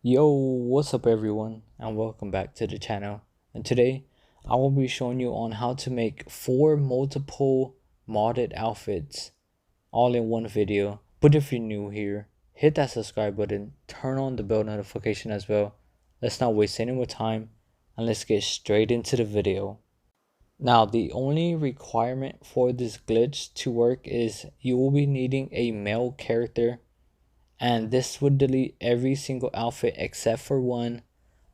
Yo, what's up everyone, and welcome back to the channel. And today I will be showing you on how to make 4 multiple modded outfits all in one video. But if you're new here, hit that subscribe button, turn on the bell notification as well. Let's not waste any more time and let's get straight into the video. Now the only requirement for this glitch to work is you will be needing a male character, and this would delete every single outfit except for one,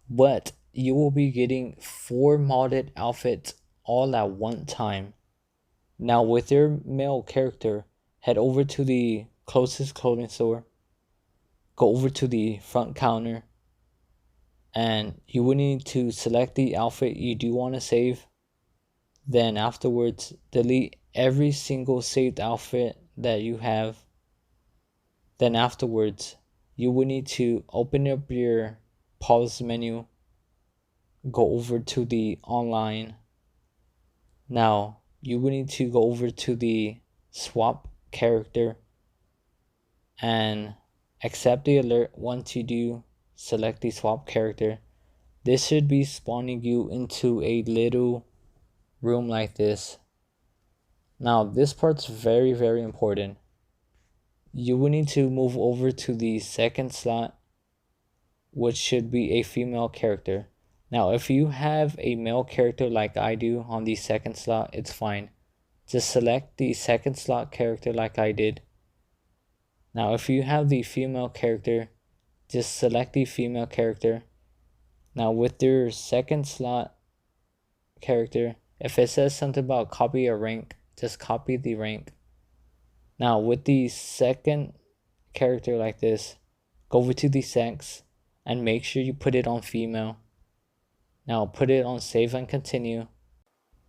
but you will be getting 4 modded outfits all at one time. Now with your male character, head over to the closest clothing store, go over to the front counter, and you will need to select the outfit you do want to save. Then afterwards, delete every single saved outfit that you have. Then afterwards, you will need to open up your pause menu, go over to the online. Now you will need to go over to the swap character and accept the alert. Once you do select the swap character, this should be spawning you into a little room like this. Now this part's very important. You will need to move over to the second slot, which should be a female character. Now if you have a male character like I do on the second slot, it's fine. Just select the second slot character like I did. Now if you have the female character, just select the female character. Now with your second slot character, if it says something about copy a rank, just copy the rank. Now with the second character like this, go over to the sex and make sure you put it on female. Now put it on save and continue.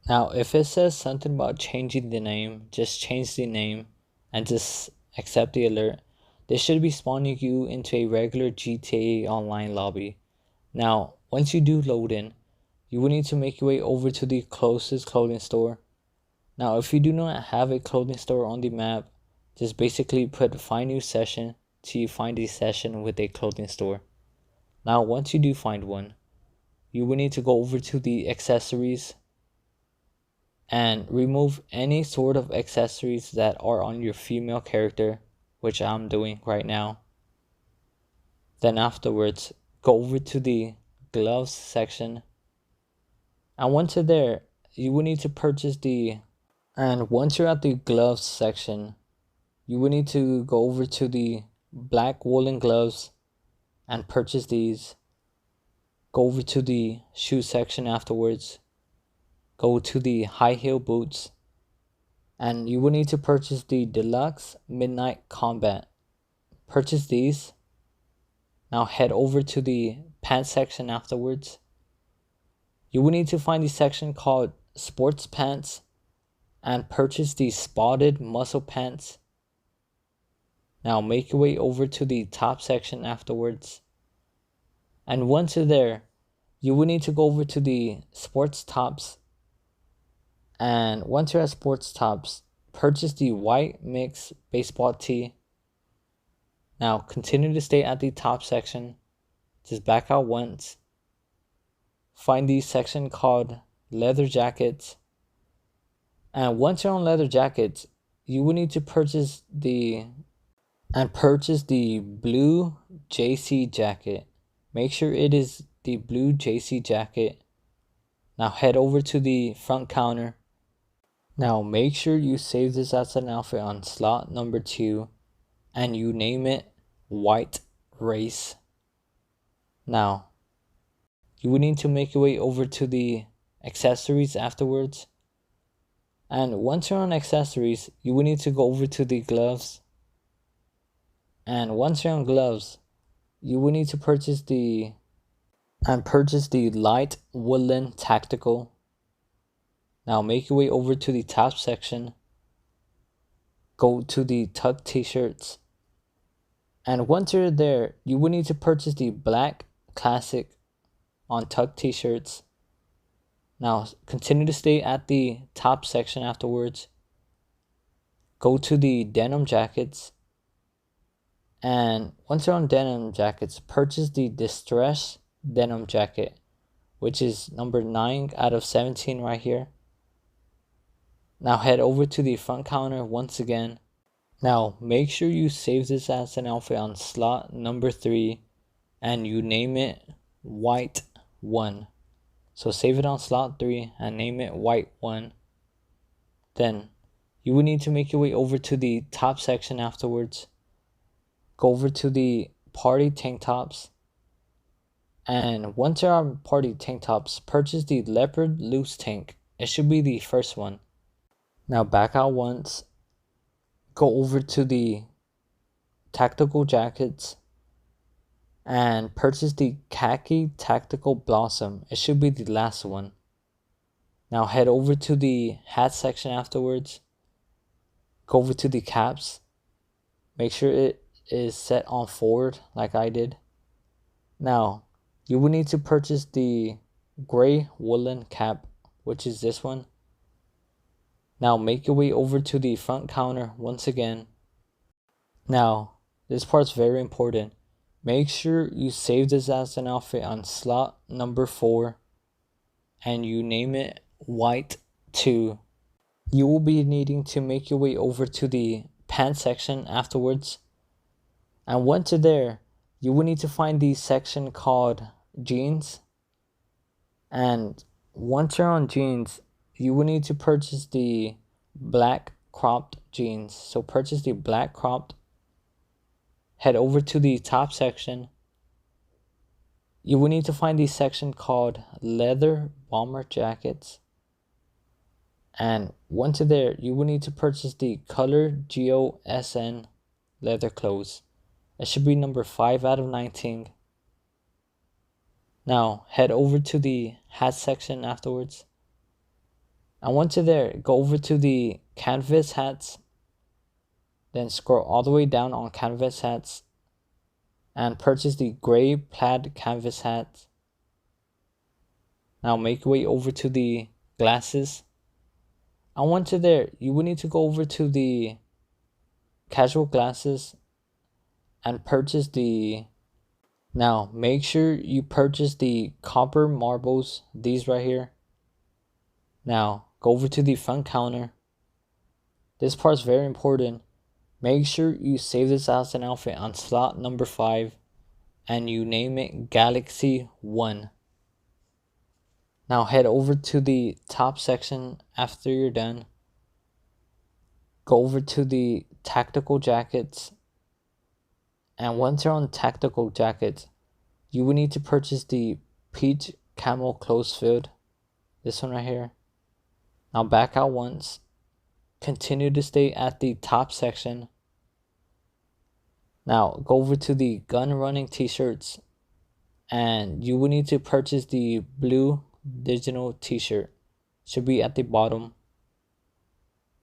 Now if it says something about changing the name, just change the name and just accept the alert. This should be spawning you into a regular GTA Online lobby. Now once you do load in, you will need to make your way over to the closest clothing store. Now if you do not have a clothing store on the map, just basically put find new session till you find a session with a clothing store. Now once you do find one, you will need to go over to the accessories and remove any sort of accessories that are on your female character, which I'm doing right now. Then afterwards, go over to the gloves section, and once you're there, you will need to purchase and once you're at the gloves section, you will need to go over to the black woolen gloves and purchase these. Go over to the shoe section afterwards, go to the high heel boots, and you will need to purchase the deluxe midnight combat. Purchase these. Now head over to the pants section afterwards. You will need to find the section called sports pants and purchase the spotted muscle pants. Now make your way over to the top section afterwards, and once you're there, you will need to go over to the sports tops, and once you're at sports tops, purchase the white mix baseball tee. Now continue to stay at the top section, just back out once, find the section called leather jackets, and once you're on leather jackets, you will need to purchase the blue JC jacket. Make sure it is the blue JC jacket. Now head over to the front counter. Now make sure you save this as an outfit on slot number 2 and you name it white race. Now you will need to make your way over to the accessories afterwards, and once you're on accessories, you will need to go over to the gloves, and once you're on gloves, you will need to purchase the light woolen tactical. Now make your way over to the top section, go to the tuck t-shirts, and once you're there, you will need to purchase the black classic on tuck t-shirts. Now continue to stay at the top section afterwards, go to the denim jackets, And once you're on denim jackets, purchase the Distress denim jacket, which is number 9 out of 17 right here. Now head over to the front counter once again. Now make sure you save this as an outfit on slot number 3 and you name it White 1. So save it on slot 3 and name it White 1. Then you will need to make your way over to the top section afterwards. Go over to the party tank tops. And once you're on party tank tops, purchase the leopard loose tank. It should be the first one. Now back out once. Go over to the tactical jackets and purchase the khaki tactical blossom. It should be the last one. Now head over to the hat section afterwards. Go over to the caps. Make sure it is set on forward like I did. Now you will need to purchase the gray woolen cap, which is this one. Now make your way over to the front counter once again. Now this part's very important. Make sure you save this as an outfit on slot number 4 and you name it White 2. You will be needing to make your way over to the pants section afterwards. And once you're there, you will need to find the section called jeans. And once you're on jeans, you will need to purchase the black cropped jeans. So purchase the black cropped. Head over to the top section. You will need to find the section called leather bomber jackets. And once you're there, you will need to purchase the color GOSN leather clothes. It should be number 5 out of 19. Now head over to the hat section afterwards. And once you're there, go over to the canvas hats. Then scroll all the way down on canvas hats and purchase the gray plaid canvas hat. Now make your way over to the glasses. And once you're there, you will need to go over to the casual glasses and purchase the... Now make sure you purchase the copper marbles, these right here. Now go over to the front counter. This part's very important. Make sure you save this as an outfit on slot number 5 and you name it Galaxy 1. Now head over to the top section after you're done. Go over to the tactical jackets. And once you're on tactical jackets, you will need to purchase the peach camel close filled. This one right here. Now back out once. Continue to stay at the top section. Now go over to the gun running t-shirts and you will need to purchase the blue digital t-shirt. Should be at the bottom.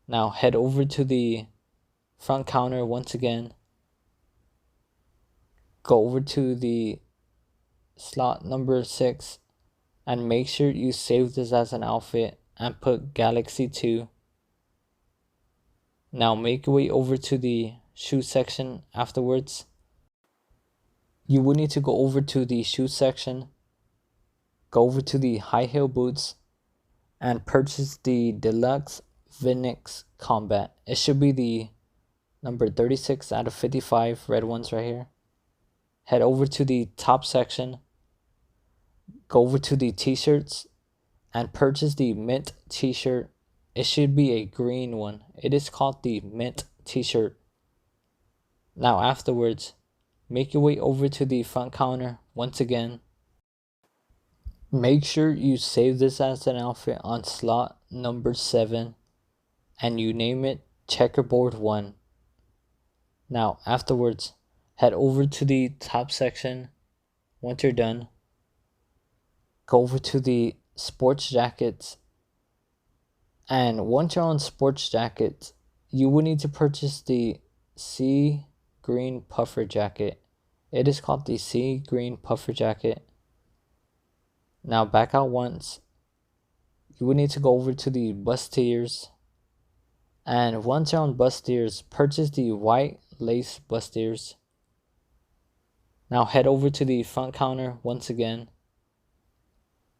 Now head over to the front counter once again. Go over to the slot number 6 and make sure you save this as an outfit and put Galaxy 2. Now make your way over to the shoe section afterwards. You will need to go over to the shoe section. Go over to the high heel boots and purchase the Deluxe Vinix Combat. It should be the number 36 out of 55 red ones right here. Head over to the top section. Go over to the t-shirts and purchase the mint t-shirt. It should be a green one. It is called the mint t-shirt. Now afterwards, make your way over to the front counter once again. Make sure you save this as an outfit on slot number 7 and you name it Checkerboard 1. Now afterwards, head over to the top section. Once you're done, go over to the sports jackets. And once you're on sports jackets, you will need to purchase the sea green puffer jacket. It is called the sea green puffer jacket. Now back out once. You will need to go over to the bustiers. And once you're on bustiers, purchase the white lace bustiers. Now head over to the front counter once again.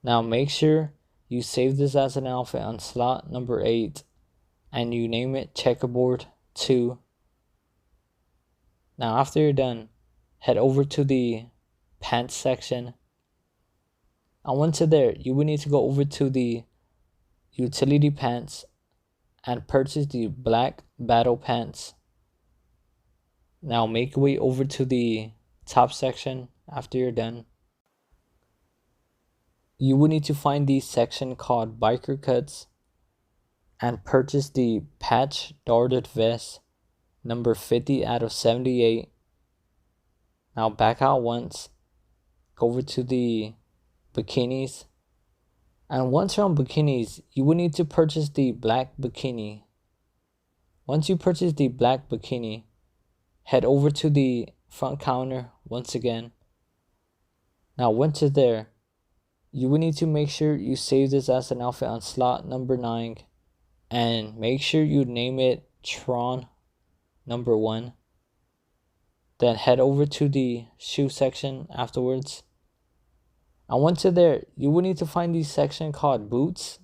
Now make sure you save this as an outfit on slot number 8 and you name it checkerboard 2. Now after you're done, head over to the pants section. And once you're there, you will need to go over to the utility pants and purchase the black battle pants. Now make your way over to the top section after you're done. You will need to find the section called biker cuts and purchase the patch darted vest number 50 out of 78. Now back out once, go over to the bikinis, and once you're on bikinis, you will need to purchase the black bikini. Once you purchase the black bikini, head over to the front counter once again. Now once you're there, you will need to make sure you save this as an outfit on slot number 9 and make sure you name it Tron number 1. Then head over to the shoe section afterwards. And once you're there, you will need to find the section called boots.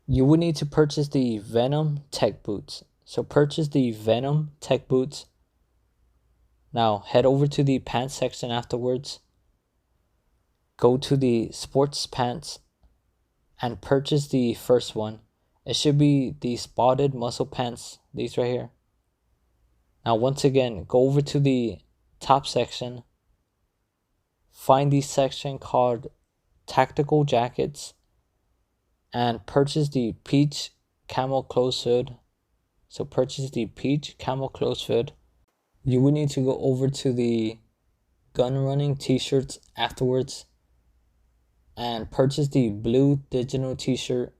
You will need to purchase the Venom Tech boots. So purchase the Venom Tech boots. Now head over to the pants section afterwards. Go to the sports pants and purchase the first one. It should be the spotted muscle pants, these right here. Now once again, go over to the top section. Find the section called tactical jackets and purchase the peach camel close hood. So purchase the peach camel close hood. You will need to go over to the gun running t-shirts afterwards and purchase the blue digital t-shirt.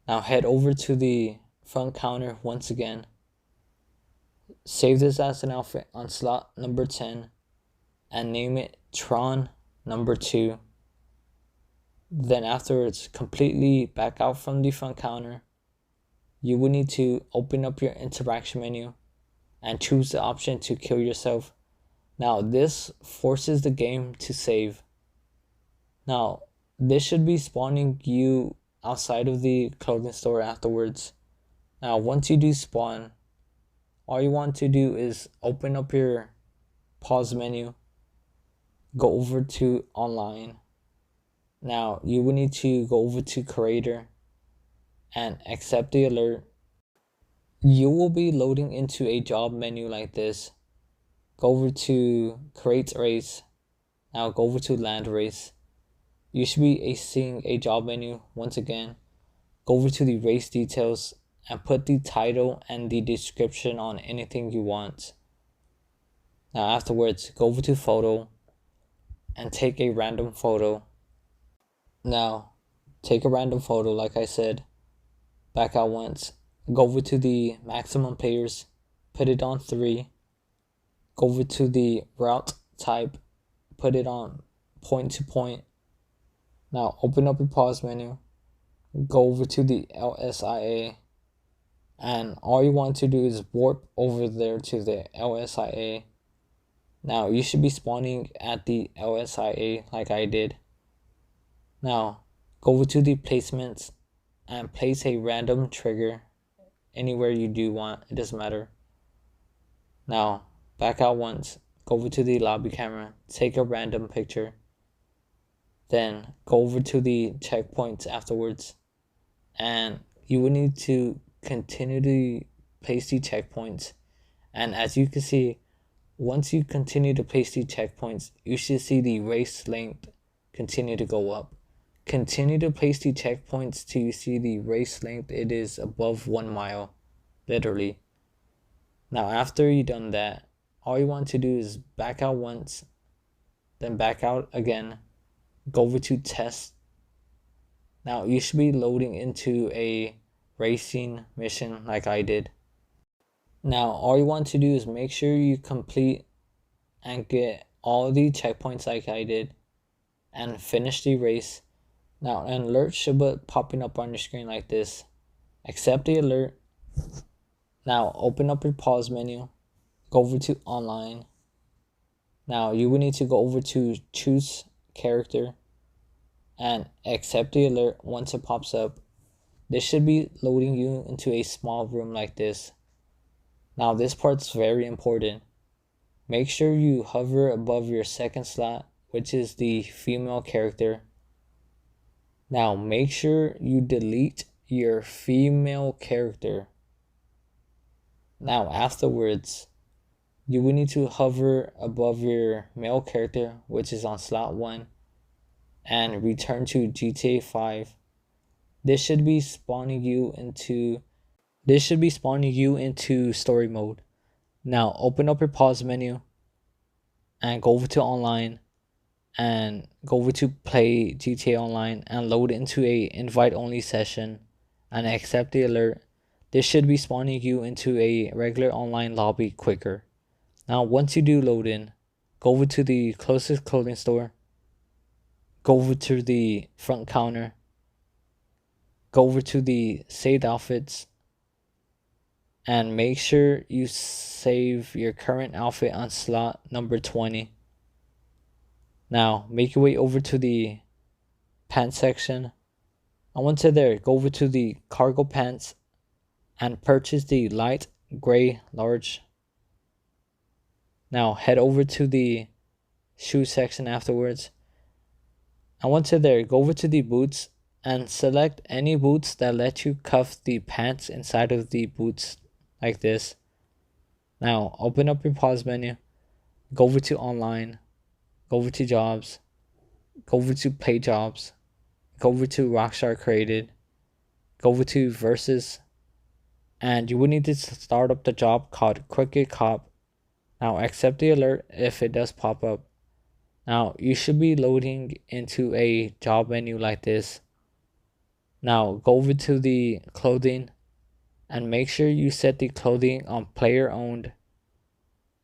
Now head over to the front counter once again. Save this as an outfit on slot number 10 and name it Tron number 2. Then afterwards, completely back out from the front counter. You will need to open up your interaction menu and choose the option to kill yourself. Now this forces the game to save. Now this should be spawning you outside of the clothing store afterwards. Now once you do spawn, all you want to do is open up your pause menu, go over to online. Now you will need to go over to creator and accept the alert. You will be loading into a job menu like this. Go over to create race. Now go over to land race. You should be seeing a job menu once again. Go over to the race details and put the title and the description on anything you want. Now afterwards, go over to photo and take a random photo. Now take a random photo like I said. Back out once. Go over to the maximum players, put it on 3. Go over to the route type, put it on point to point. Now open up your pause menu, go over to the LSIA, and all you want to do is warp over there to the LSIA. Now you should be spawning at the LSIA like I did. Now go over to the placements and place a random trigger anywhere you do want, it doesn't matter. Now back out once, go over to the lobby camera, take a random picture. Then go over to the checkpoints afterwards, and you will need to continue to place the checkpoints. And as you can see, once you continue to place the checkpoints, you should see the race length continue to go up. Continue to place the checkpoints till you see the race length, it is above 1 mile, literally. Now after you've done that, all you want to do is back out once, then back out again. Go over to test. Now you should be loading into a racing mission like I did. Now all you want to do is make sure you complete and get all the checkpoints like I did and finish the race. Now an alert should be popping up on your screen like this. Accept the alert. Now open up your pause menu, go over to online. Now you will need to go over to choose character and accept the alert once it pops up. This should be loading you into a small room like this. Now this part's very important. Make sure you hover above your second slot, which is the female character. Now make sure you delete your female character. Now afterwards, you will need to hover above your male character, which is on slot 1, and return to GTA 5. This should be spawning you into story mode. Now open up your pause menu and go over to online and go over to play GTA Online and load into a invite only session and accept the alert. This should be spawning you into a regular online lobby quicker. Now once you do load in, go over to the closest clothing store, go over to the front counter, go over to the saved outfits, and make sure you save your current outfit on slot number 20. Now make your way over to the pants section, and once you're there, go over to the cargo pants and purchase the light gray large. Now head over to the shoe section afterwards, and once you're there, go over to the boots and select any boots that let you cuff the pants inside of the boots like this. Now open up your pause menu, go over to online, go over to jobs, go over to play jobs, go over to Rockstar Created, go over to versus, and you will need to start up the job called Crooked Cop. Now accept the alert if it does pop up. Now you should be loading into a job menu like this. Now go over to the clothing and make sure you set the clothing on player owned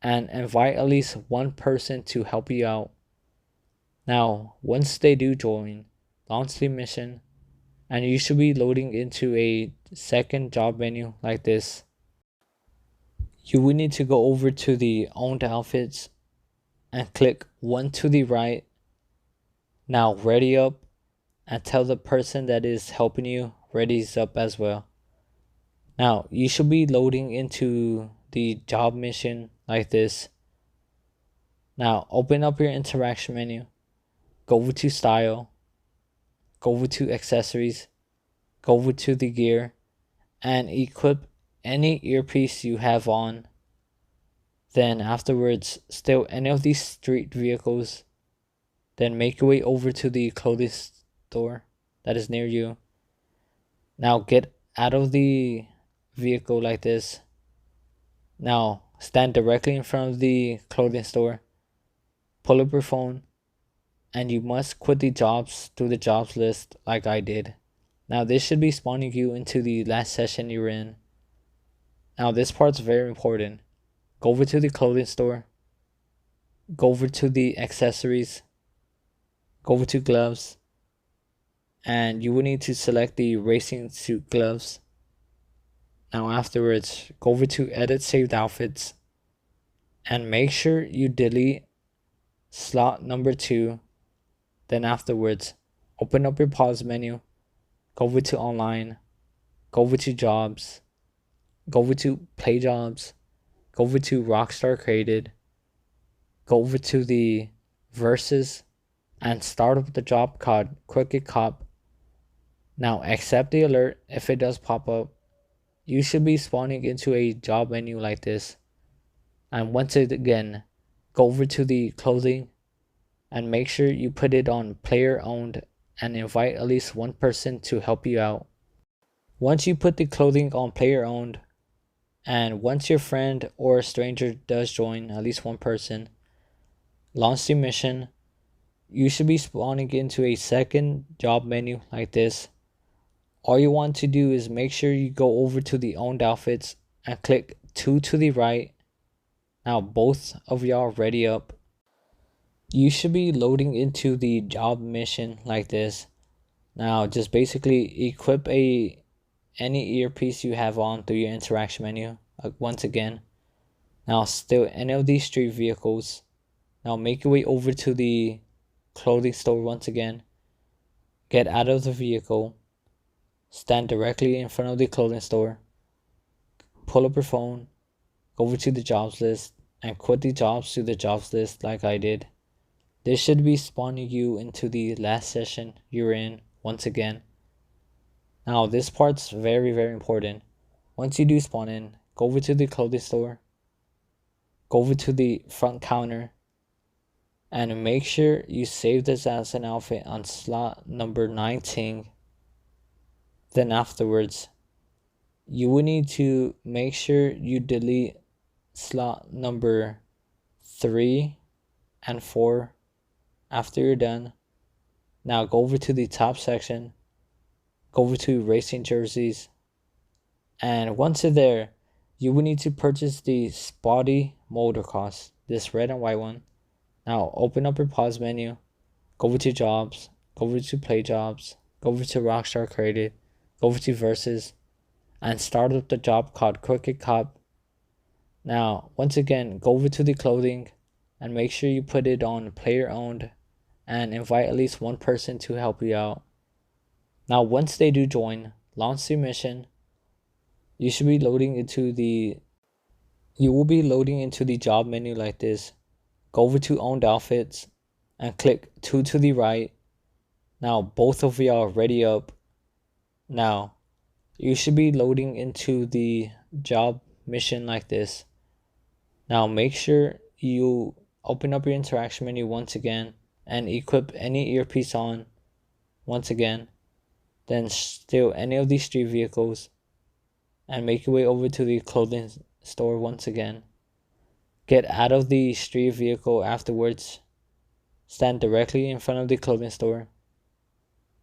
and invite at least one person to help you out. Now once they do join, launch the mission and you should be loading into a second job menu like this. You will need to go over to the owned outfits and click one to the right. Now ready up and tell the person that is helping you readies up as well. Now you should be loading into the job mission like this. Now open up your interaction menu, go over to style, go over to accessories, go over to the gear, and equip any earpiece you have on. Then afterwards, steal any of these street vehicles. Then make your way over to the clothing store that is near you. Now get out of the vehicle like this. Now stand directly in front of the clothing store. Pull up your phone. And you must quit the jobs through the jobs list like I did. Now this should be spawning you into the last session you're in. Now this part's very important. Go over to the clothing store. Go over to the accessories. Go over to gloves. And you will need to select the racing suit gloves. Now afterwards, go over to edit saved outfits. And make sure you delete slot number 2. Then afterwards, open up your pause menu. Go over to online. Go over to jobs. Go over to play jobs. Go over to Rockstar Created. Go over to the versus and start up the job called Crooked Cop. Now accept the alert if it does pop up. You should be spawning into a job menu like this. And once again, go over to the clothing and make sure you put it on player owned and invite at least one person to help you out. Once you put the clothing on player owned, and once your friend or a stranger does join, at least one person, launch the mission, you should be spawning into a second job menu like this. All you want to do is make sure you go over to the owned outfits and click 2 to the right. Now both of y'all ready up. You should be loading into the job mission like this. Now just basically equip any earpiece you have on through your interaction menu once again. Now steal any of these street vehicles. Now make your way over to the clothing store once again. Get out of the vehicle. Stand directly in front of the clothing store. Pull up your phone. Go over to the jobs list and quit the jobs to the jobs list like I did. This should be spawning you into the last session you're in once again. Now this part's very, very important. Once you do spawn in, go over to the clothing store. Go over to the front counter. And make sure you save this as an outfit on slot number 19. Then afterwards, you will need to make sure you delete slot number 3 and 4 after you're done. Now go over to the top section. Go over to racing jerseys. And once you're there, you will need to purchase the Spotty Motocross, this red and white one. Now open up your pause menu, go over to jobs, go over to play jobs, go over to Rockstar Created, go over to Versus, and start up the job called Crooked Cop. Now once again, go over to the clothing and make sure you put it on player owned and invite at least one person to help you out. Now once they do join, launch the mission. You will be loading into the job menu like this. Go over to owned outfits and click 2 to the right. Now both of you are ready up. Now you should be loading into the job mission like this. Now make sure you open up your interaction menu once again and equip any earpiece on once again. Then steal any of these street vehicles and make your way over to the clothing store once again. Get out of the street vehicle afterwards. Stand directly in front of the clothing store.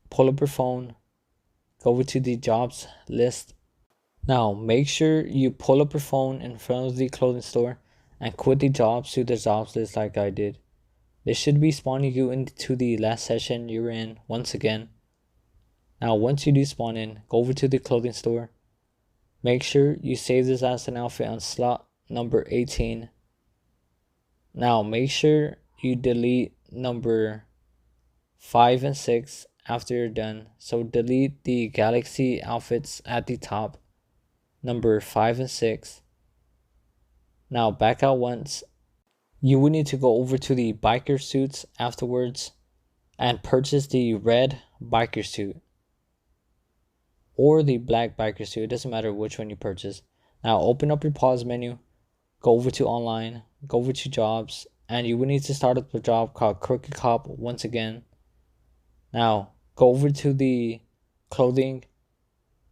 Pull up your phone. Go over to the jobs list. Now make sure you pull up your phone in front of the clothing store and quit the jobs to the jobs list like I did. This should be spawning you into the last session you're in once again. Now once you do spawn in, go over to the clothing store. Make sure you save this as an outfit on slot number 18. Now make sure you delete number 5 and 6 after you're done. So delete the Galaxy outfits at the top, number 5 and 6. Now back out once. You will need to go over to the biker suits afterwards and purchase the red biker suit or the black biker suit. It doesn't matter which one you purchase. Now open up your pause menu, go over to online, go over to jobs, and you will need to start up a job called Crooked Cop once again. Now go over to the clothing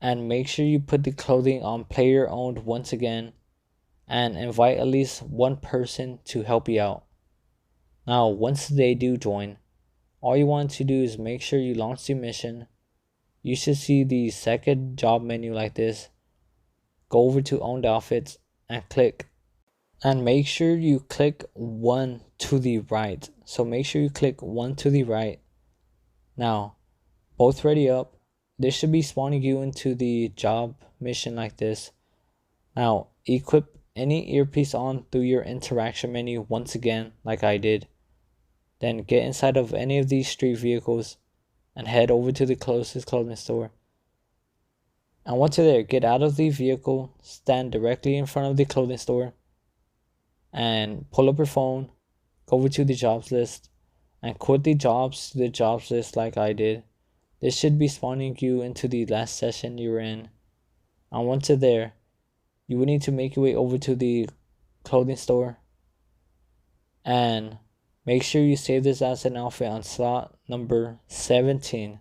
and make sure you put the clothing on player owned once again and invite at least one person to help you out. Now once they do join, all you want to do is make sure you launch the mission. You should see the second job menu like this. Go over to owned outfits and click. And make sure you click 1 to the right. So make sure you click 1 to the right. Now, both ready up. This should be spawning you into the job mission like this. Now, equip any earpiece on through your interaction menu once again like I did. Then get inside of any of these street vehicles and head over to the closest clothing store. And once you're there, get out of the vehicle, stand directly in front of the clothing store, and pull up your phone, go over to the jobs list, and quit the jobs to the jobs list like I did. This should be spawning you into the last session you were in. And once you're there, you will need to make your way over to the clothing store and make sure you save this as an outfit on slot number 17.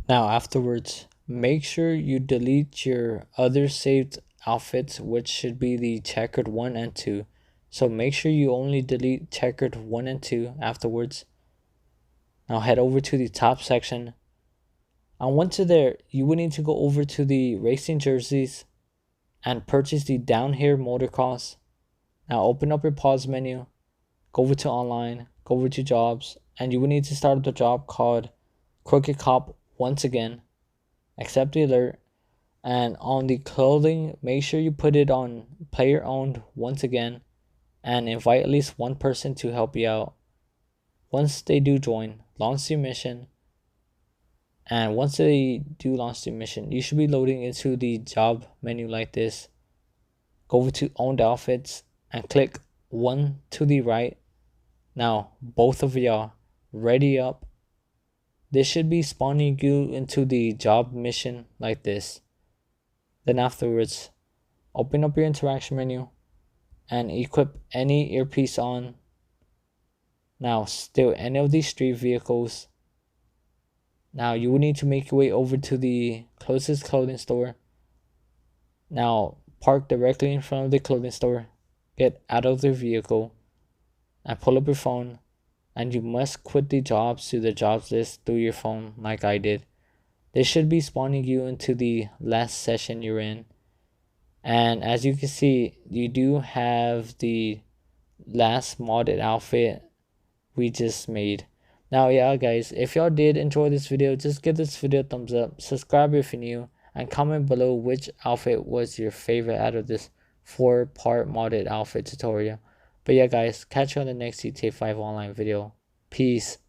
Now afterwards, make sure you delete your other saved outfits, which should be the checkered 1 and 2. So make sure you only delete checkered 1 and 2 afterwards. Now head over to the top section. And once you're there, you will need to go over to the racing jerseys and purchase the Down Here Motocross. Now open up your pause menu, go over to online, go over to jobs, and you will need to start up the job called Crooked Cop once again. Accept the alert. And on the clothing, make sure you put it on player owned once again and invite at least one person to help you out. Once they do join, launch the mission. And once they do launch the mission, you should be loading into the job menu like this. Go over to owned outfits and click one to the right. Now, both of y'all ready up. This should be spawning you into the job mission like this. Then afterwards, open up your interaction menu and equip any earpiece on. Now, steal any of these street vehicles. Now, you will need to make your way over to the closest clothing store. Now, park directly in front of the clothing store. Get out of the vehicle and pull up your phone. And you must quit the jobs to the jobs list through your phone like I did. This should be spawning you into the last session you're in. And as you can see, you do have the last modded outfit we just made. Now, yeah, guys, if y'all did enjoy this video, just give this video a thumbs up, subscribe if you're new, and comment below which outfit was your favorite out of this 4-part modded outfit tutorial. But yeah, guys, catch you on the next GTA 5 online video. Peace.